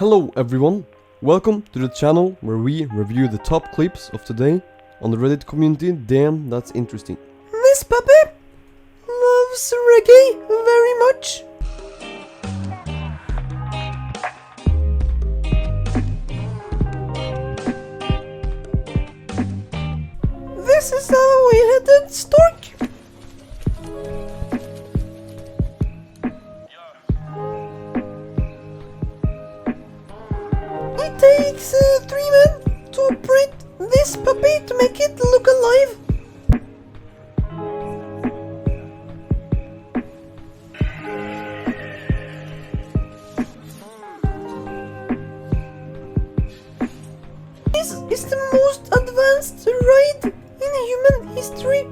Hello everyone, welcome to the channel where we review the top clips of today on the Reddit community. Damn, that's interesting. This puppy loves reggae very much. This is how we headed stork. It takes 3 men to operate this puppy to make it look alive. This is the most advanced ride in human history.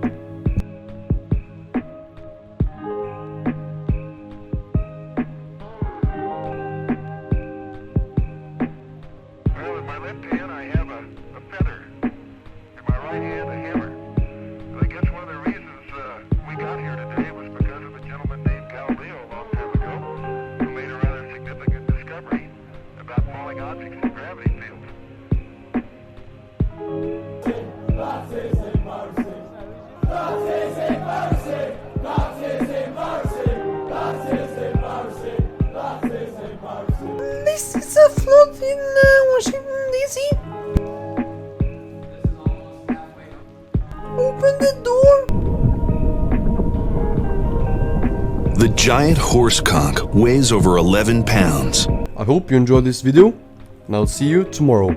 Well, in my left hand I have a feather. In my right hand a hammer. And I guess one of the reasons we got here today was because of a gentleman named Galileo a long time ago who made a rather significant discovery about falling objects in gravity fields. This is a flood in Washington DC. Open the door. The giant horse conch weighs over 11 pounds. I hope you enjoyed this video and I'll see you tomorrow.